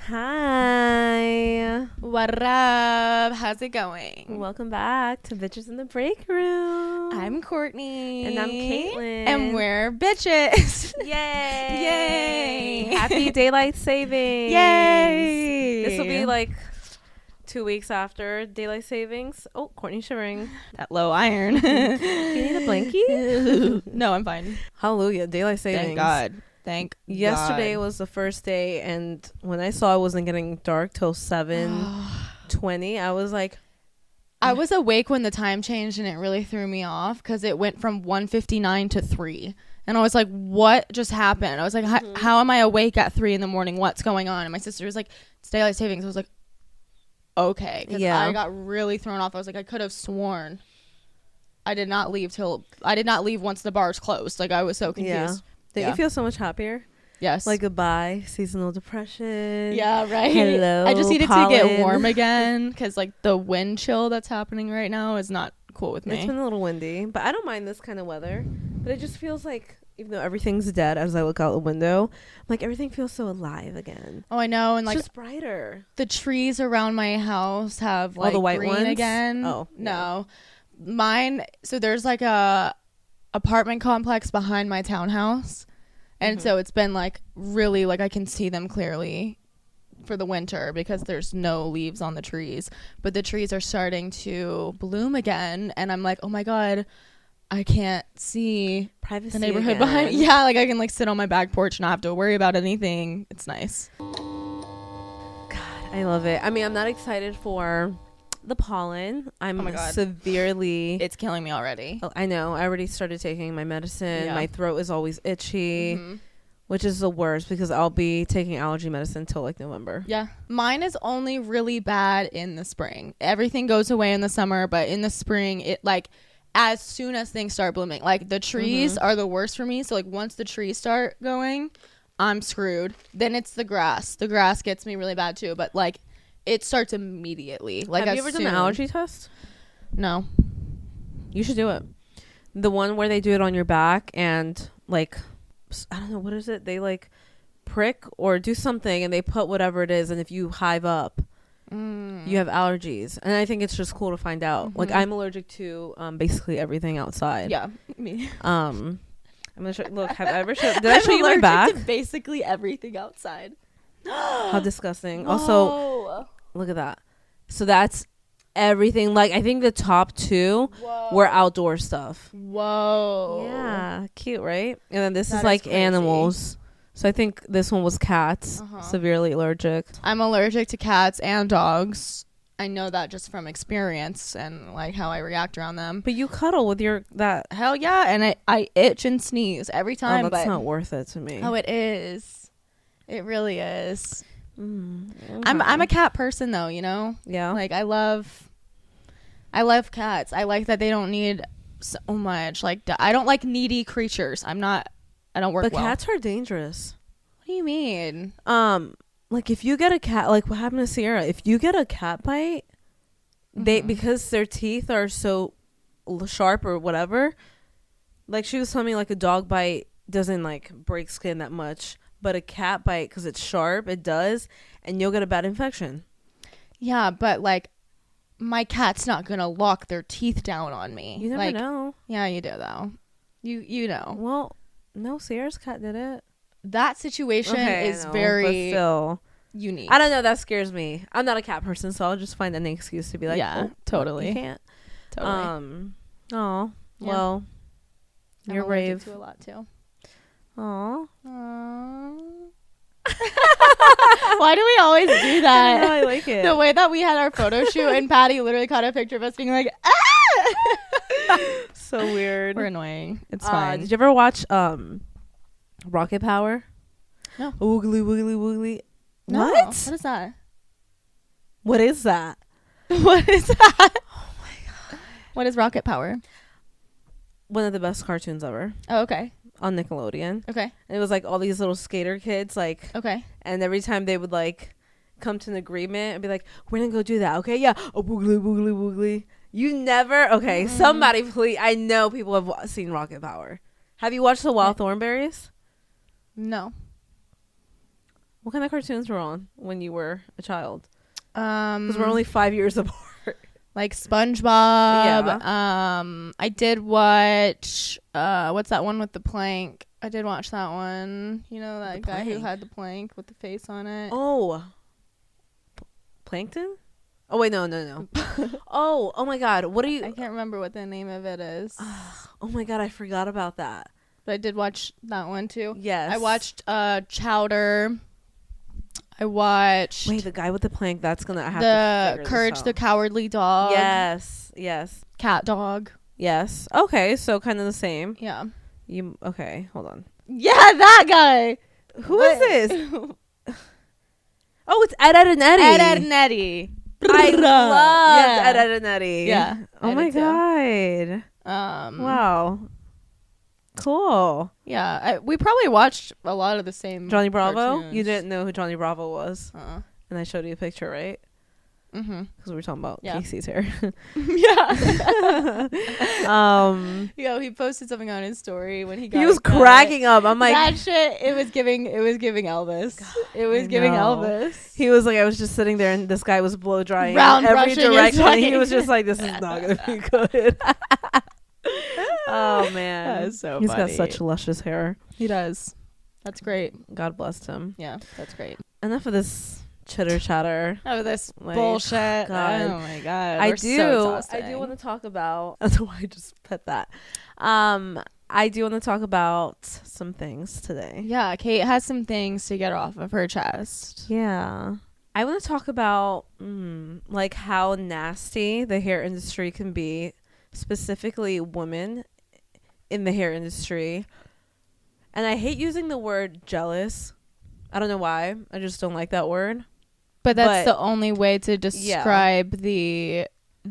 Hi. What up? How's it going? Welcome back to Bitches in the Breakroom. I'm Courtney. And I'm Caitlin. And we're bitches. Yay. Yay. Happy daylight savings. Yay. This will be like 2 weeks after daylight savings. Oh, Courtney's shivering. That low iron. You need a blankie? No, I'm fine. Hallelujah. Daylight savings. Thank God. Thank Yesterday God. was the first day, and when I saw it wasn't getting dark till 7:20, I was like, I was awake when the time changed, and it really threw me off because it went from 1:59 to 3. And I was like, what just happened? I was like, how am I awake at 3 in the morning? What's going on? And my sister was like, it's daylight savings. I was like, okay. Because I got really thrown off. I was like, I could have sworn I did not leave once the bars closed. Like, I was so confused. Don't you feel so much happier? Yes. Like, goodbye seasonal depression. Yeah, right. Hello, I just needed pollen. to get warm again because like the wind chill that's happening right now is not cool with me. It's been a little windy, but I don't mind this kind of weather. But it just feels like, even though everything's dead as I look out the window, like everything feels so alive again. Oh, I know. And It's like just brighter. the trees around my house have like the white green ones again. Oh, no, mine. So there's like a apartment complex behind my townhouse. And so it's been like really like I can see them clearly for the winter because there's no leaves on the trees, but the trees are starting to bloom again. And I'm like, oh my God, I can't see Privacy the neighborhood again. behind. Yeah, like I can like sit on my back porch and not have to worry about anything. It's nice. God, I love it. I mean, I'm not excited for the pollen. I'm Oh my God. severely... It's killing me already. I know. I already started taking my medicine. Yeah. My throat is always itchy. Which is the worst because I'll be taking allergy medicine till like November. Yeah. Mine is only really bad in the spring. Everything goes away in the summer, but in the spring, it like as soon as things start blooming, like the trees are the worst for me. So like once the trees start going, I'm screwed. Then it's the grass. The grass gets me really bad too, but like it starts immediately. Like have you ever done the allergy test? No. You should do it. The one where they do it on your back and like, I don't know, what is it? They like prick or do something and they put whatever it is, and if you hive up, you have allergies. And I think it's just cool to find out. Like I'm allergic to basically everything outside. Yeah. Me. I'm gonna show. Look, have I ever showed? Did I show you my back? To basically everything outside. How disgusting. Whoa. Also, look at that. So that's everything. Like I think the top two were outdoor stuff. Whoa. Yeah, cute, right? And then this That is like crazy. animals. So I think this one was cats. Severely allergic. I'm allergic to cats and dogs. I know that just from experience and like how I react around them. But you cuddle with your that. Hell yeah, and I itch and sneeze every time. Oh, that's but not worth it to me. oh, it is. It really is. Okay. I'm a cat person though, you know. Yeah. Like I love cats. I like that they don't need so much. Like I don't like needy creatures. I don't work But well. cats are dangerous. What do you mean? Like if you get a cat, like what happened to Sierra, if you get a cat bite, they because their teeth are so sharp or whatever, like she was telling me like a dog bite doesn't like break skin that much, but a cat bite, because it's sharp, it does, and you'll get a bad infection. Yeah, but like my cat's not gonna lock their teeth down on me. You never like, know. Yeah, you do though. You know. Well, no, Sierra's cat did it. That situation is very but still unique. I don't know, that scares me. I'm not a cat person, so I'll just find any excuse to be like, yeah, oh, totally. You can't. Totally. Oh, Yeah. well, I'm you're allergic brave. to a lot too. Aw. Why do we always do that? I like it. The way that we had our photo shoot and Patty literally caught a picture of us being like, ah! So weird. We're annoying. It's fine. Did you ever watch Rocket Power? No. Woogly woogly woogly. No. What? What is that? What is that? What is that? Oh my God. What is Rocket Power? One of the best cartoons ever Oh, okay. on Nickelodeon. Okay. And it was like all these little skater kids, like, Okay. and every time they would like come to an agreement and be like, we're gonna go do that, okay? Yeah. Oh, woogly woogly woogly. You never? Okay, somebody please. I know people have seen Rocket Power. Have you watched The Wild Thornberrys? No. What kind of cartoons were on when you were a child? Because Because we're only 5 years apart. like SpongeBob. Yeah. I did watch what's that one with the plank? I did watch that one. You know that guy who had the plank with the face on it. Oh. Plankton? Oh wait, no. Oh my God. What are you? I can't remember what the name of it is. Oh my God, I forgot about that. But I did watch that one too. Yes. I watched Chowder. I watched Wait, the guy with the plank. That's gonna I have the to figure Courage this the out. Cowardly Dog. Yes. Cat Dog. Yes. Okay, so kind of the same. Yeah. You okay? Hold on. Yeah, that guy. Who is this? Oh, it's Ed, Ed and Eddie. Ed and Eddie. I loved Yeah. Ed, and Eddie. Yeah. Oh I my did too. God. Wow. Cool. Yeah. We probably watched a lot of the same. Johnny Bravo. cartoons. You didn't know who Johnny Bravo was, Uh-uh. and I showed you a picture, right? Mm-hmm. Because we were talking about Yeah. Casey's hair. Yeah. um, Yo, he posted something on his story when he got he was a cut. cracking up. I'm like, that shit. It was giving Elvis. It was giving know. Elvis. he was like, I was just sitting there, and this guy was blow drying Round in every brushing his direction. And he fucking- was just like, this is not gonna be good. Oh man, That is so He's got funny. such luscious hair. He does. That's great. God bless him. Yeah, that's great. Enough of this chitter chatter. Oh, this Like, bullshit. God. Oh my god. I We're do. so I exhausting. do want to talk about. That's why I just put that. I do want to talk about some things today. Yeah, Kate has some things to get off of her chest. Yeah. I want to talk about like how nasty the hair industry can be, specifically women in the hair industry. And I hate using the word jealous. I don't know why. I just don't like that word. But that's the only way to Yeah. describe the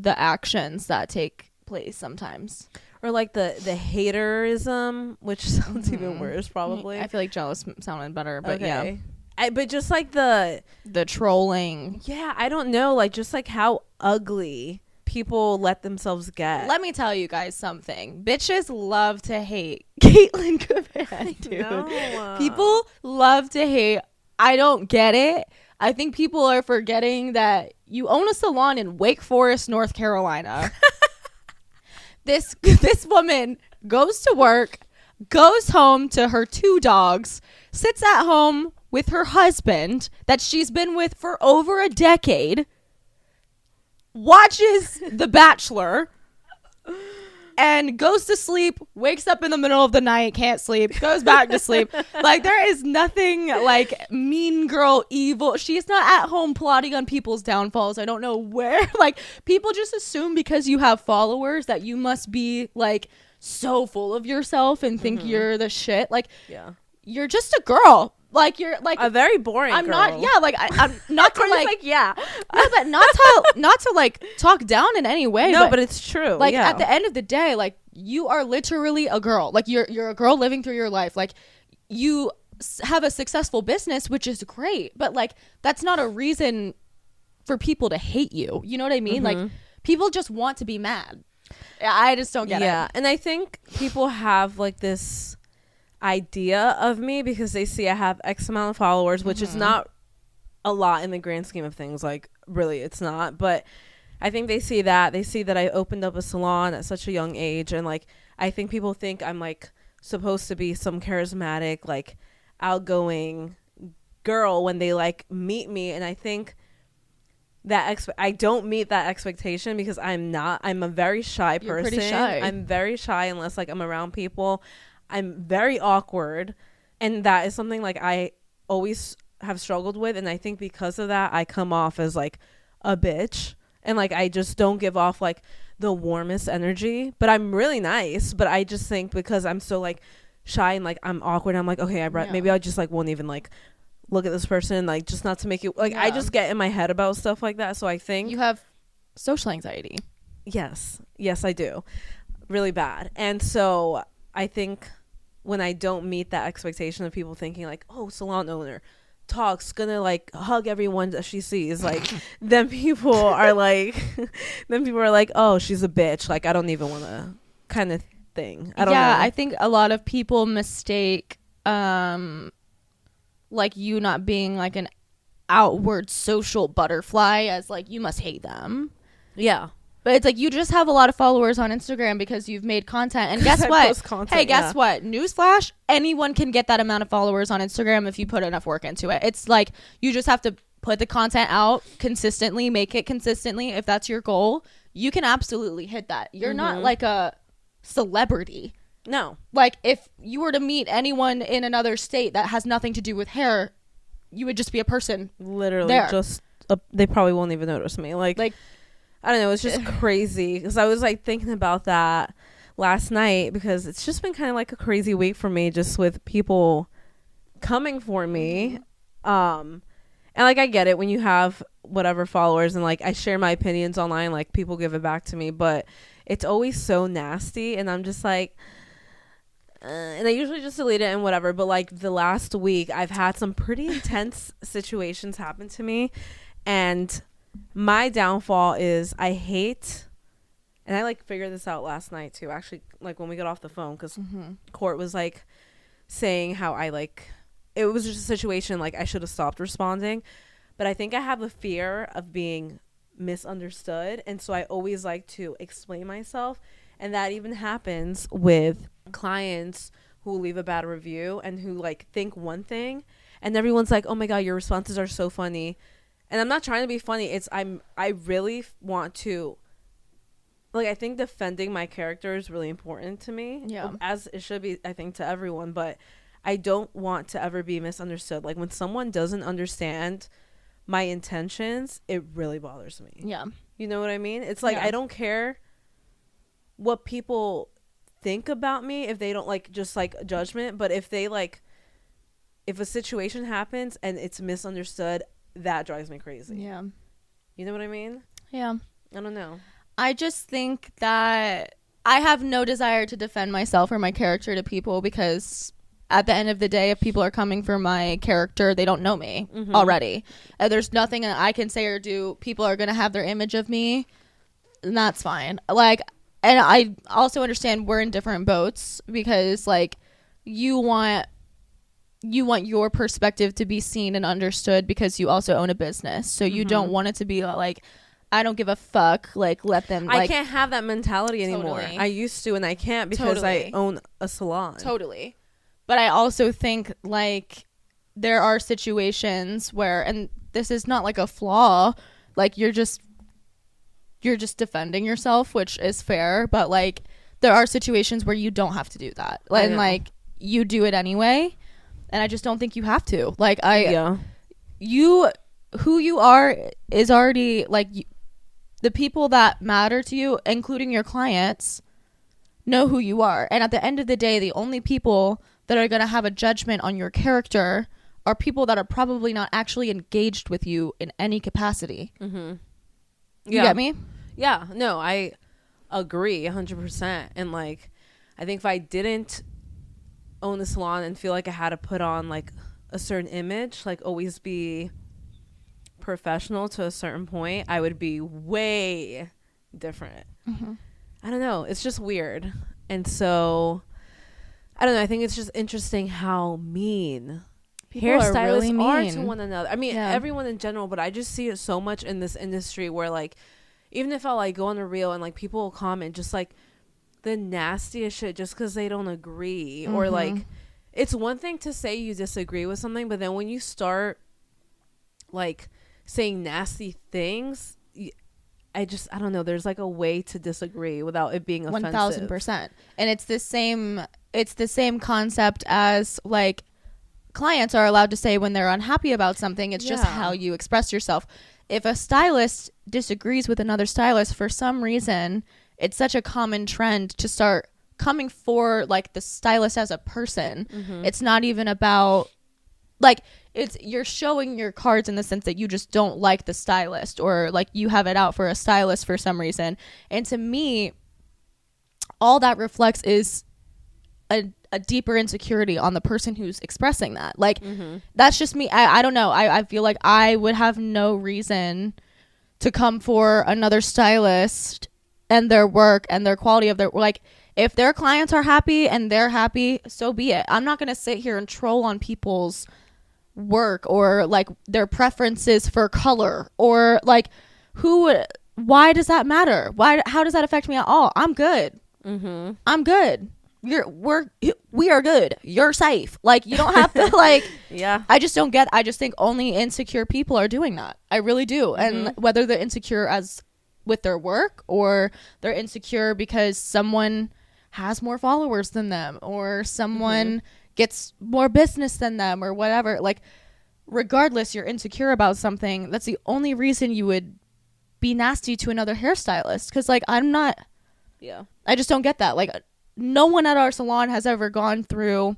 actions that take place sometimes. Or like the haterism, which sounds even worse probably. I feel like jealous sounded better, but yeah. But just like the trolling. yeah, I don't know, like just like how ugly people let themselves get. Let me tell you guys something. Bitches love to hate Caitlyn Cavan, dude. No. People love to hate. I don't get it. I think people are forgetting that you own a salon in Wake Forest, North Carolina. This woman goes to work, goes home to her 2 dogs, sits at home with her husband that she's been with for over a decade, watches The Bachelor, and goes to sleep, wakes up in the middle of the night, can't sleep, goes back to sleep. Like, there is nothing like mean girl evil. She's not at home plotting on people's downfalls. I don't know where. Like, people just assume because you have followers that you must be like so full of yourself and think you're the shit. Like, Yeah. you're just a girl. Like, you're like A very boring I'm girl. not. Yeah, like I'm not to like yeah. no, but not to like talk down in any way. No, but it's true. like yeah. at the end of the day, like you are literally a girl. Like you're a girl living through your life. Like you have a successful business, which is great, but like that's not a reason for people to hate you. You know what I mean? Like people just want to be mad. I just don't get it. Yeah, and I think people have like this idea of me because they see I have X amount of followers, which is not a lot in the grand scheme of things. Like, really, it's not. But I think they see that. They see that I opened up a salon at such a young age. And, like, I think people think I'm, like, supposed to be some charismatic, like, outgoing girl when they, like, meet me. And I think that I don't meet that expectation because I'm not. I'm a very shy person. You're pretty shy. I'm very shy unless, like, I'm around people. I'm very awkward, and that is something like I always have struggled with, and I think because of that I come off as like a bitch, and like I just don't give off like the warmest energy, but I'm really nice. But I just think because I'm so like shy and like I'm awkward, I'm like, okay, maybe I just like won't even like look at this person, like just not to make it like I just get in my head about stuff like that. So I think You have social anxiety. yes I do, really bad. And so I think when I don't meet that expectation of people thinking like, oh, salon owner talks, gonna like hug everyone that she sees, like then people are like oh, she's a bitch, like I don't even want to kind of thing. I don't know. I think a lot of people mistake like you not being like an outward social butterfly as like you must hate them. Yeah. But it's like you just have a lot of followers on Instagram because you've made content. And guess what? Guess what? Newsflash, anyone can get that amount of followers on Instagram if you put enough work into it. It's like you just have to put the content out consistently, make it consistently. If that's your goal, you can absolutely hit that. You're not like a celebrity. No. Like if you were to meet anyone in another state that has nothing to do with hair, you would just be a person. Literally there. They probably won't even notice me. Like I don't know, it's just crazy because I was like thinking about that last night because it's just been kind of like a crazy week for me just with people coming for me. And like I get it when you have whatever followers and like I share my opinions online, like people give it back to me, but it's always so nasty and I'm just like and I usually just delete it and whatever, but like the last week I've had some pretty intense situations happen to me, and my downfall is I hate, and I like figured this out last night too, actually, like when we got off the phone, because Court was like saying how I like, it was just a situation like I should have stopped responding, but I think I have a fear of being misunderstood, and so I always like to explain myself, and that even happens with clients who leave a bad review and who like think one thing, and everyone's like, oh my god, your responses are so funny. And I'm not trying to be funny. I really want to, like, I think defending my character is really important to me. Yeah. As it should be, I think, to everyone. But I don't want to ever be misunderstood. Like, when someone doesn't understand my intentions, it really bothers me. Yeah. You know what I mean? It's like, I don't care what people think about me if they don't, like, just, like, judgment. But if they, like, if a situation happens and it's misunderstood, that drives me crazy. Yeah. You know what I mean? Yeah. I don't know. I just think that I have no desire to defend myself or my character to people because at the end of the day, if people are coming for my character, they don't know me already. And there's nothing that I can say or do. People are going to have their image of me, and that's fine. Like, and I also understand we're in different boats because, like, you want your perspective to be seen and understood because you also own a business. So you don't want it to be like, I don't give a fuck. Like, let them. Like, I can't have that mentality anymore. Totally. I used to, and I can't because I own a salon. Totally. But I also think, like, there are situations where, and this is not like a flaw, like you're just defending yourself, which is fair. But like, there are situations where you don't have to do that, and like you do it anyway. And I just don't think you have to. Like, who you are is already, like, the people that matter to you, including your clients, know who you are. And at the end of the day, the only people that are going to have a judgment on your character are people that are probably not actually engaged with you in any capacity. You get me? Yeah. No, I agree 100%. And, like, I think if I didn't own the salon and feel like I had to put on like a certain image, like always be professional to a certain point, I would be way different. I don't know, it's just weird. And so I don't know, I think it's just interesting how mean people hairstylists are to one another. I mean, everyone in general, but I just see it so much in this industry where, like, even if I like go on a reel and like people will comment just like the nastiest shit just because they don't agree, or like, it's one thing to say you disagree with something, but then when you start like saying nasty things, I don't know, there's like a way to disagree without it being offensive. 1000%. And it's the same concept as like clients are allowed to say when they're unhappy about something. It's just how you express yourself. If a stylist disagrees with another stylist for some reason, it's such a common trend to start coming for like the stylist as a person. It's not even about like, you're showing your cards in the sense that you just don't like the stylist, or like you have it out for a stylist for some reason. And to me, all that reflects is a deeper insecurity on the person who's expressing that. Like, that's just me. I don't know. I feel like I would have no reason to come for another stylist and their work and their quality of their, like, if their clients are happy and they're happy, so be it. I'm not going to sit here and troll on people's work or like their preferences for color or like why does that matter? How does that affect me at all? I'm good. I'm good. We are good. You're safe. Like, you don't have to like, yeah. I just think only insecure people are doing that. I really do. And whether they're insecure as with their work or they're insecure because someone has more followers than them or someone gets more business than them or whatever, like regardless, you're insecure about something. That's the only reason you would be nasty to another hairstylist. Because like I just don't get that. Like, no one at our salon has ever gone through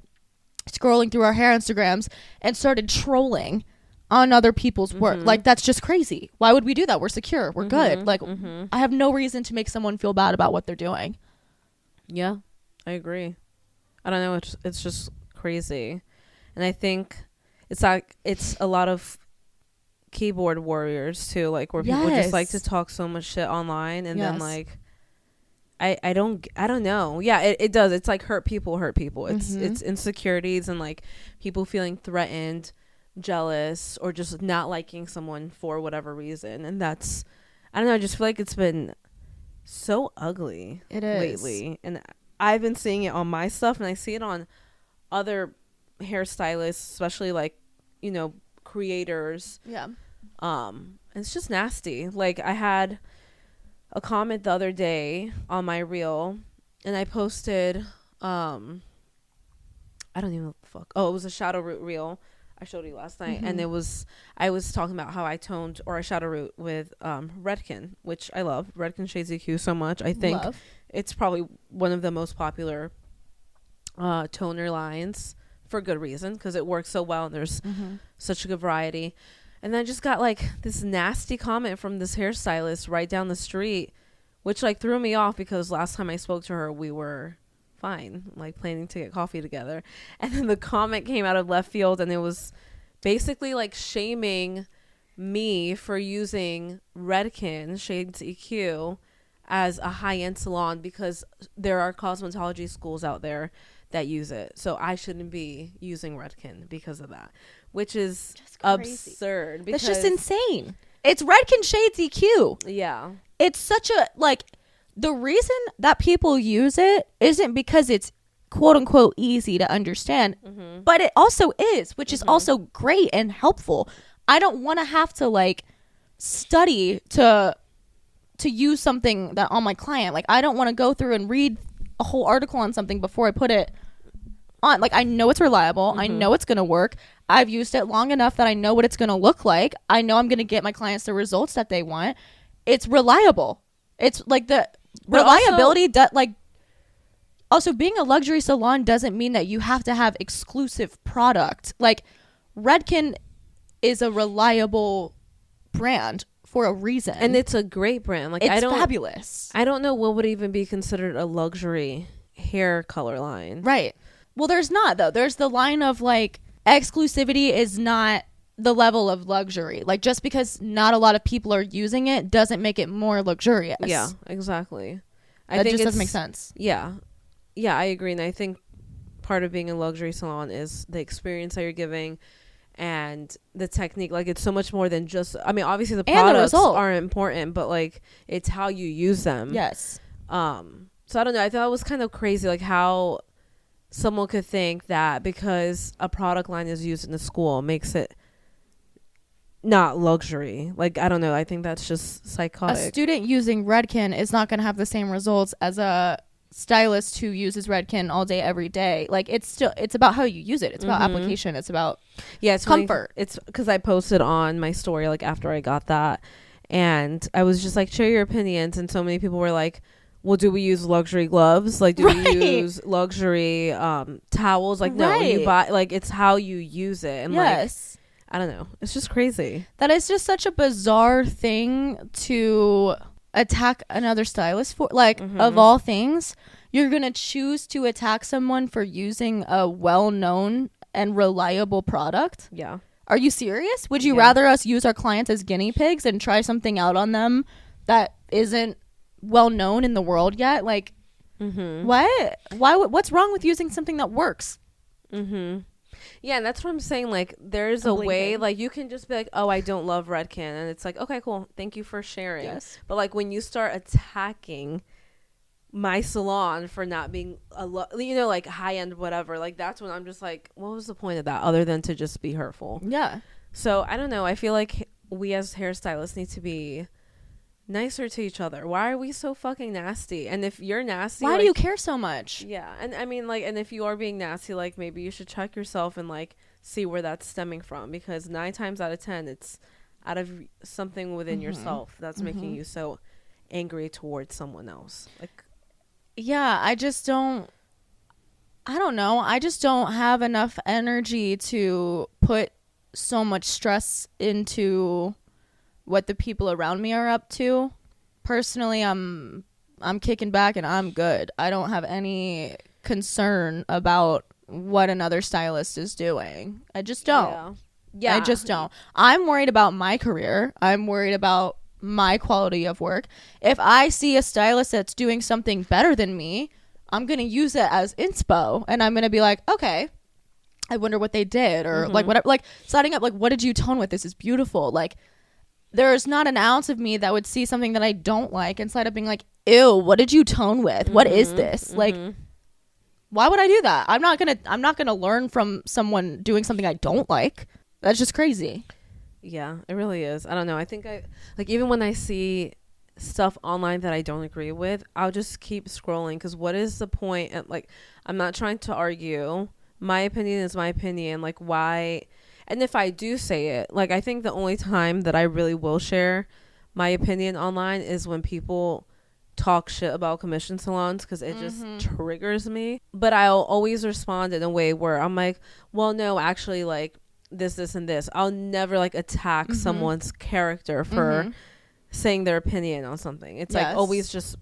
scrolling through our hair Instagrams and started trolling on other people's work. Like, that's just crazy. Why would we do that? We're secure. We're good. Like, I have no reason to make someone feel bad about what they're doing. Yeah, I agree. I don't know. It's just crazy. And I think it's like, it's a lot of keyboard warriors too, like where people just like to talk so much shit online and then like I don't know. Yeah, it does. It's like hurt people. It's insecurities and like people feeling threatened, jealous, or just not liking someone for whatever reason. And that's, I don't know, I just feel like it's been so ugly lately. And I've been seeing it on my stuff and I see it on other hairstylists, especially like, you know, creators. Yeah. It's just nasty. Like, I had a comment the other day on my reel and I posted I don't even know what the fuck. Oh, it was a shadow root reel I showed you last night, and I was talking about how I toned or I shadow root with Redken, which I love. Redken Shades EQ so much. I think it's probably one of the most popular toner lines for good reason, because it works so well and there's such a good variety. And then I just got like this nasty comment from this hairstylist right down the street, which like threw me off because last time I spoke to her, we were fine, like planning to get coffee together. And then the comment came out of left field and it was basically like shaming me for using Redken Shades EQ as a high-end salon because there are cosmetology schools out there that use it. So I shouldn't be using Redken because of that. Which is absurd. That's just insane. It's Redken Shades EQ. Yeah. It's such a, like, the reason that people use it isn't because it's quote unquote easy to understand, but it also is, which is also great and helpful. I don't want to have to like study to use something that on my client. Like, I don't want to go through and read a whole article on something before I put it on. Like, I know it's reliable. I know it's going to work. I've used it long enough that I know what it's going to look like. I know I'm going to get my clients the results that they want. It's reliable. It's like the reliability that like, also being a luxury salon doesn't mean that you have to have exclusive product. Like, Redken is a reliable brand for a reason. And it's a great brand. Like, it's fabulous. I don't know what would even be considered a luxury hair color line. Right. Well, there's not, though. There's the line of like, exclusivity is not the level of luxury. Like, just because not a lot of people are using it doesn't make it more luxurious. Yeah, exactly. That just doesn't make sense. Yeah. Yeah, I agree. And I think part of being a luxury salon is the experience that you're giving and the technique. Like, it's so much more than just, I mean, obviously the products are important, but like, it's how you use them. Yes. So I don't know. I thought it was kind of crazy, like how someone could think that because a product line is used in the school makes it not luxury. Like, I don't know. I think that's just psychotic. A student using Redken is not going to have the same results as a stylist who uses Redken all day, every day. Like, it's about how you use it. It's about application. It's about it's comfort. Funny. It's because I posted on my story, like, after I got that. And I was just like, share your opinions. And so many people were like, well, do we use luxury gloves? Like, do we use luxury towels? Like, no, when you buy, like, it's how you use it. And like, I don't know. It's just crazy. That is just such a bizarre thing to attack another stylist for. Like, of all things, you're going to choose to attack someone for using a well-known and reliable product? Yeah. Are you serious? Would you rather us use our clients as guinea pigs and try something out on them that isn't well known in the world yet? Like, what? What's wrong with using something that works? Yeah, and that's what I'm saying. Like, there's a way, like, you can just be like, oh, I don't love Redken. And it's like, okay, cool. Thank you for sharing. Yes. But, like, when you start attacking my salon for not being, like, high-end whatever, like, that's when I'm just like, what was the point of that other than to just be hurtful? Yeah. So, I don't know. I feel like we as hairstylists need to be nicer to each other. Why are we so fucking nasty? And if you're nasty, why do you care so much? Yeah. And I mean, like, and if you are being nasty, like, maybe you should check yourself and, like, see where that's stemming from, because 9 times out of 10 it's out of something within yourself that's making you so angry towards someone else. Like, yeah, I don't know, I just don't have enough energy to put so much stress into what the people around me are up to. Personally, I'm kicking back and I'm good. I don't have any concern about what another stylist is doing. I just don't. Yeah. I just don't. I'm worried about my career. I'm worried about my quality of work. If I see a stylist that's doing something better than me, I'm going to use it as inspo, and I'm going to be like, okay, I wonder what they did, or like whatever, like starting up, like, what did you tone with? This is beautiful. Like, there's not an ounce of me that would see something that I don't like inside of being like, ew, what did you tone with? What is this? Like, why would I do that? I'm not gonna learn from someone doing something I don't like. That's just crazy. Yeah, it really is. I don't know. I think even when I see stuff online that I don't agree with, I'll just keep scrolling, because what is the point? And, like, I'm not trying to argue. My opinion is my opinion. Like, why? And if I do say it, like, I think the only time that I really will share my opinion online is when people talk shit about commission salons, because it just triggers me. But I'll always respond in a way where I'm like, well, no, actually, like, this, and this. I'll never, like, attack someone's character for saying their opinion on something. It's like always just,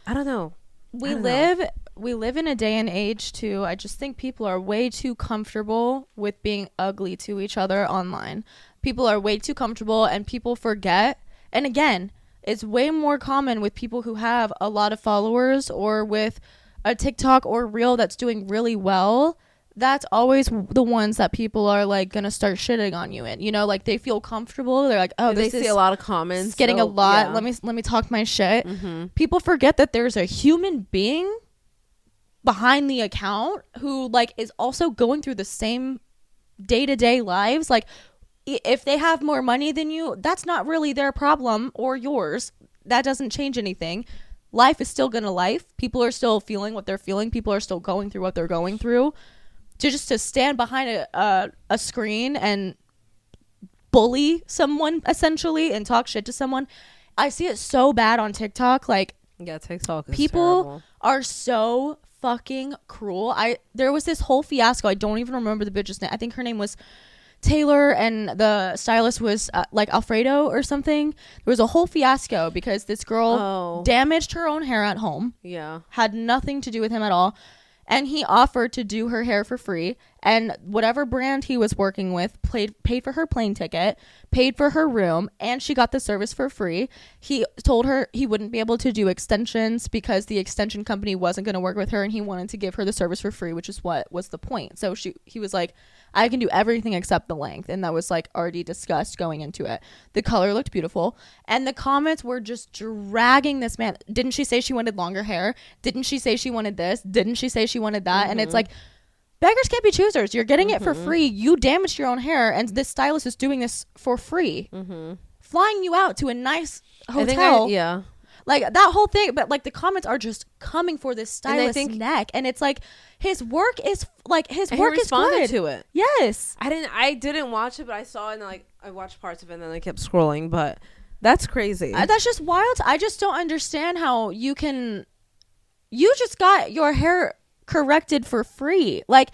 I don't know. We live in a day and age too. I just think people are way too comfortable with being ugly to each other online. People are way too comfortable, and people forget. And again, it's way more common with people who have a lot of followers, or with a TikTok or reel that's doing really well. That's always the ones that people are, like, gonna start shitting on you in. You know, like, they feel comfortable. They're like, oh, they see a lot of comments, getting a lot. Yeah. Let me talk my shit. People forget that there's a human being behind the account who, like, is also going through the same day-to-day lives. Like, if they have more money than you, that's not really their problem or yours. That doesn't change anything. Life is still gonna life. People are still feeling what they're feeling. People are still going through what they're going through. To stand behind a screen and bully someone, essentially, and talk shit to someone, I see it so bad on TikTok. Like, yeah, TikTok is people terrible. Are so fucking cruel. There was this whole fiasco. I don't even remember the bitch's name. I think her name was Taylor, and the stylist was like Alfredo or something. There was a whole fiasco because this girl damaged her own hair at home. Yeah, had nothing to do with him at all. And he offered to do her hair for free. And whatever brand he was working with paid for her plane ticket, paid for her room, and she got the service for free. He told her he wouldn't be able to do extensions because the extension company wasn't going to work with her, and he wanted to give her the service for free, which is what was the point. So he was like, I can do everything except the length. And that was, like, already discussed going into it. The color looked beautiful. And the comments were just dragging this man. Didn't she say she wanted longer hair? Didn't she say she wanted this? Didn't she say she wanted that? And it's like, beggars can't be choosers. You're getting it for free. You damaged your own hair, and this stylist is doing this for free. Flying you out to a nice hotel. Yeah. Like, that whole thing. But, like, the comments are just coming for this stylist's neck. And it's like, his work is, like, his work is good. To it. Yes. I didn't watch it, but I saw it, and, like, I watched parts of it, and then I kept scrolling. But that's crazy. That's just wild. I just don't understand how you just got your hair corrected for free. Like,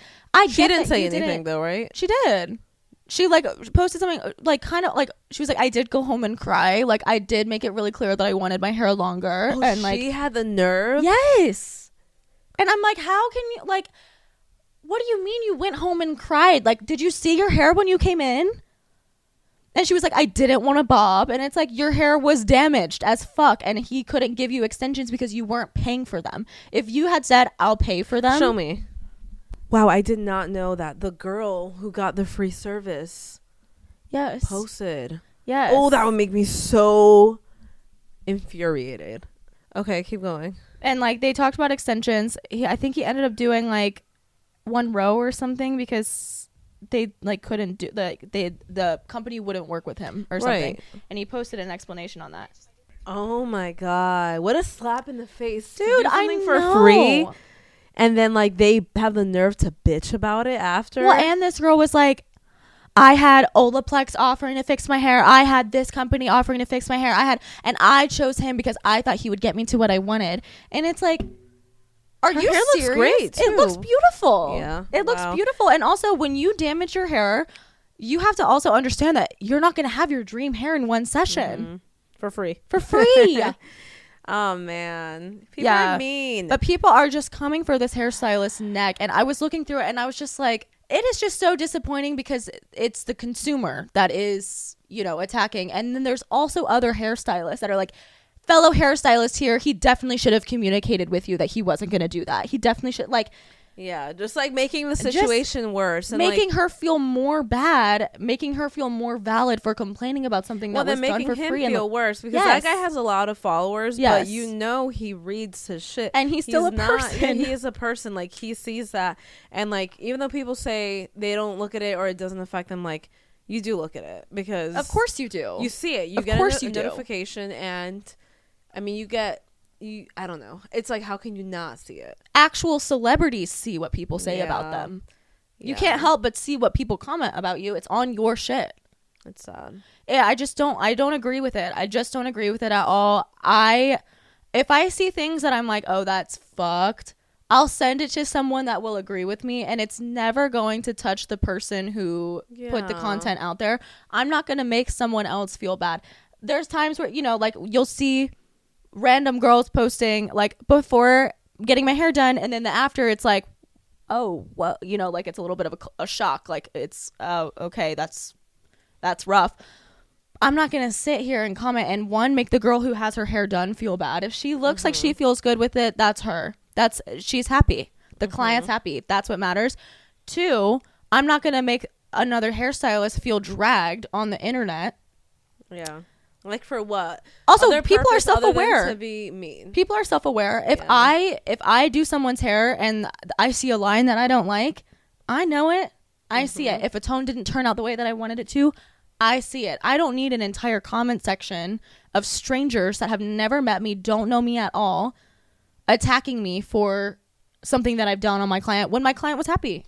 she didn't say anything though, right? She did. She, like, posted something, like, kind of, like, she was like, I did go home and cry. Like, I did make it really clear that I wanted my hair longer. Oh, and, like, she had the nerve? Yes. And I'm like, how can you, like, what do you mean you went home and cried? Like, did you see your hair when you came in? And she was like, I didn't want a bob. And it's like, your hair was damaged as fuck, and he couldn't give you extensions because you weren't paying for them. If you had said, I'll pay for them. Show me. Wow, I did not know that the girl who got the free service Yes. posted. Yes. Oh, that would make me so infuriated. Okay, keep going. And like they talked about extensions. I think he ended up doing like 1 row or something because they like couldn't do the company wouldn't work with him or something. Right. And he posted an explanation on that. Oh my god, what a slap in the face, Dude, to do I something know. for free, and then like they have the nerve to bitch about it after. Well, and this girl was like, I had Olaplex offering to fix my hair. I had this company offering to fix my hair. And I chose him because I thought he would get me to what I wanted. And it's like, are Her you hair serious? looks great, It looks too. beautiful. Yeah, It looks wow. beautiful. And also, when you damage your hair, you have to also understand that you're not going to have your dream hair in one session. For free. For free. Oh man, people Yeah. are mean. But people are just coming for this hairstylist's neck. And I was looking through it and I was just like, it is just so disappointing because it's the consumer that is, you know, attacking. And then there's also other hairstylists that are like, fellow hairstylist here, he definitely should have communicated with you that he wasn't going to do that. He definitely should, like, yeah, just like making the situation worse and making like, her feel more bad, making her feel more valid for complaining about something that was done making for him free. feel worse because Yes. that guy has a lot of followers, Yes. but you know he reads his shit, And he's still a Yeah, person. he is a person. Like he sees that, and like even though people say they don't look at it or it doesn't affect them, like you do look at it because Of course you do. you see it. You Of get course a you do. notification, and I mean I don't know. It's like how can you not see it? Actual celebrities see what people say about Yeah. them. You Yeah. can't help but see what people comment about you. It's on your shit. It's sad. Yeah, I don't agree with it. I just don't agree with it at all. If I see things that I'm like, oh, that's fucked, I'll send it to someone that will agree with me, and it's never going to touch the person who put the Yeah. content out there. I'm not going to make someone else feel bad. There's times where, you know, like you'll see random girls posting like before getting my hair done, and then the after it's like, oh, well, you know, like it's a little bit of a shock. Like it's, oh, okay, that's rough. I'm not going to sit here and comment and make the girl who has her hair done feel bad. If she looks like she feels good with it, that's her. She's happy. The client's happy. That's what matters. 2, I'm not going to make another hairstylist feel dragged on the internet. Yeah. Like for what? Also, Other people are purpose other than self-aware. to be mean. People are self-aware. If Yeah. I do someone's hair and I see a line that I don't like, I know it. I see it. If a tone didn't turn out the way that I wanted it to, I see it. I don't need an entire comment section of strangers that have never met me, don't know me at all, attacking me for something that I've done on my client when my client was happy.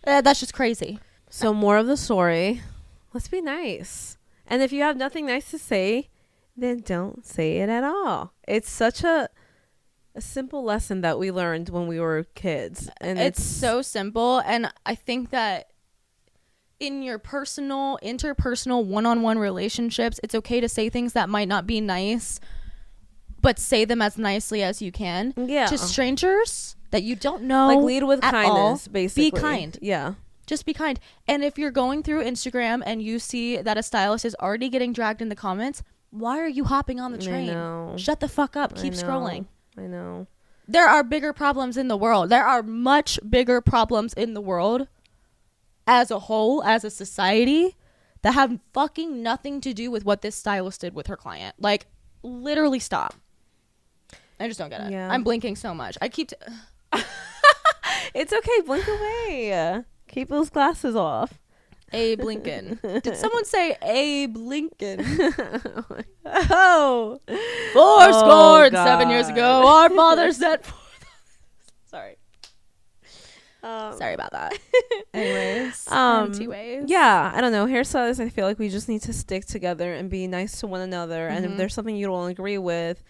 That's just crazy. So more of the story. Let's be nice. And if you have nothing nice to say, then don't say it at all. It's such a simple lesson that we learned when we were kids. And It's so simple. And I think that in your personal, interpersonal, one-on-one relationships, it's okay to say things that might not be nice, but say them as nicely as you can. Yeah. To strangers that you don't know. like lead with at kindness, all, basically. Be kind. Yeah. Just be kind. And if you're going through Instagram and you see that a stylist is already getting dragged in the comments, why are you hopping on the train? I know. Shut the fuck up. Keep I know. scrolling. I know. There are bigger problems in the world. There are much bigger problems in the world as a whole, as a society, that have fucking nothing to do with what this stylist did with her client. Like, literally stop. I just don't get it. Yeah. I'm blinking so much. I keep... It's okay. Blink away. Keep those glasses off. Abe Lincoln. Did someone say Abe Lincoln? Oh. Four score and 7 years ago, our father set forth. Sorry. Sorry about that. Anyways. Empty ways. Yeah, I don't know. Hairstylists, I feel like we just need to stick together and be nice to one another. And if there's something you don't agree with,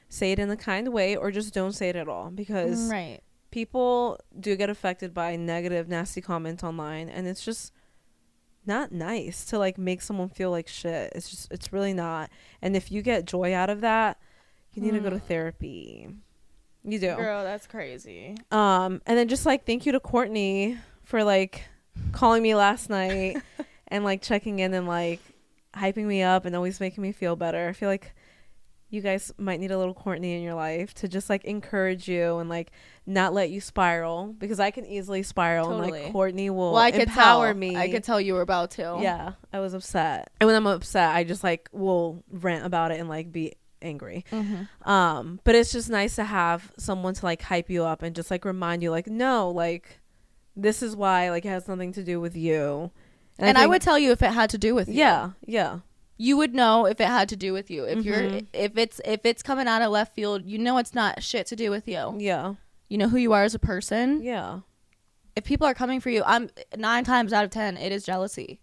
say it in a kind way or just don't say it at all. Because Right. people do get affected by negative, nasty comments online. And it's just not nice to like make someone feel like shit. It's really not. And if you get joy out of that, you need to go to therapy. You do. Girl, that's crazy. And then just like thank you to Courtney for like calling me last night and like checking in and like hyping me up and always making me feel better. I feel like you guys might need a little Courtney in your life to just like encourage you and like not let you spiral, because I can easily spiral. Totally. And like Courtney will Well, I could empower tell. me. I could tell you were about to. Yeah, I was upset, and when I'm upset, I just like will rant about it and like be angry. But it's just nice to have someone to like hype you up and just like remind you like, no, like this is why, like it has nothing to do with you. And I would tell you if it had to do with you. Yeah. You would know if it had to do with you. If Mm-hmm. if it's coming out of left field, you know it's not shit to do with you. Yeah. You know who you are as a person. Yeah. If people are coming for you, I'm 9 times out of 10 it is jealousy.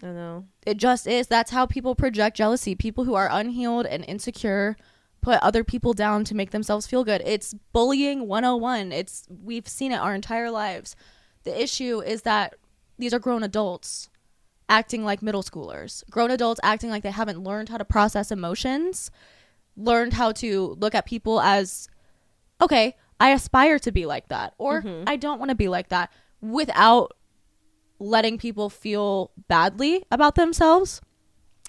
I know. It just is. That's how people project jealousy. People who are unhealed and insecure put other people down to make themselves feel good. It's bullying 101. We've seen it our entire lives. The issue is that these are grown adults acting like middle schoolers. Grown adults acting like they haven't learned how to process emotions, learned how to look at people as, okay, I aspire to be like that, or I don't want to be like that, without letting people feel badly about themselves.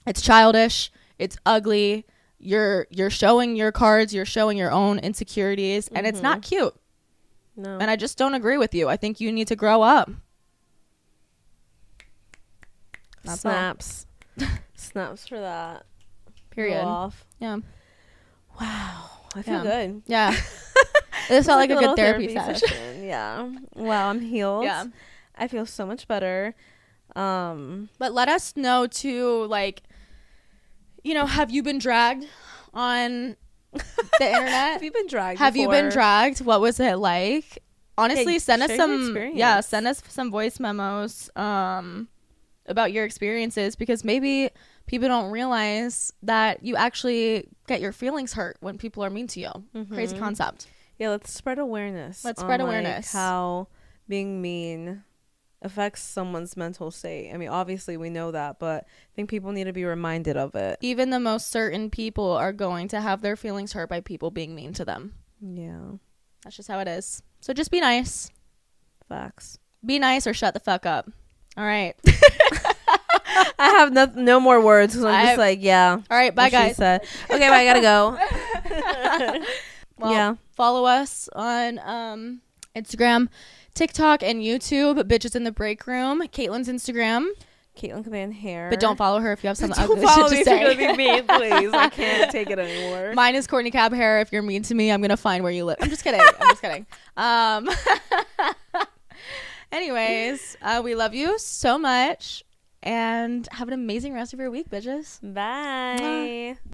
It's childish. It's ugly. You're showing your cards. You're showing your own insecurities, and it's not cute. No. And I just don't agree with you. I think you need to grow up. That's Snaps. Snaps for that. Period. Go off. Yeah. Wow. I feel good. Yeah. This felt like a little good therapy session. Yeah. Wow, I'm healed. Yeah. I feel so much better. But let us know too, like, you know, have you been dragged on the internet? Have you been dragged? Have you been before? dragged? What was it like? Honestly, Yeah, send us share your some. experience. Yeah, send us some voice memos about your experiences, because maybe people don't realize that you actually get your feelings hurt when people are mean to you. Crazy concept. Yeah, let's spread awareness. Let's spread on, like, awareness. how being mean affects someone's mental state. I mean, obviously we know that, but I think people need to be reminded of it. Even the most certain people are going to have their feelings hurt by people being mean to them. Yeah. That's just how it is. So just be nice. Facts. Be nice or shut the fuck up. All right. I have no more words because I'm just like, yeah. All right. Bye, what she guys. said. Okay, bye. I gotta go. Well, yeah. follow us on Instagram, TikTok, and YouTube. Bitches in the Break Room. Caitlin's Instagram. Caitlin Command Hair. But don't follow her if you have something Don't ugly follow shit me to if you're say. gonna be mean, please. I can't take it anymore. Mine is Courtney Cab Hair. If you're mean to me, I'm going to find where you live. I'm just kidding. Anyways, we love you so much. And have an amazing rest of your week, bitches. Bye.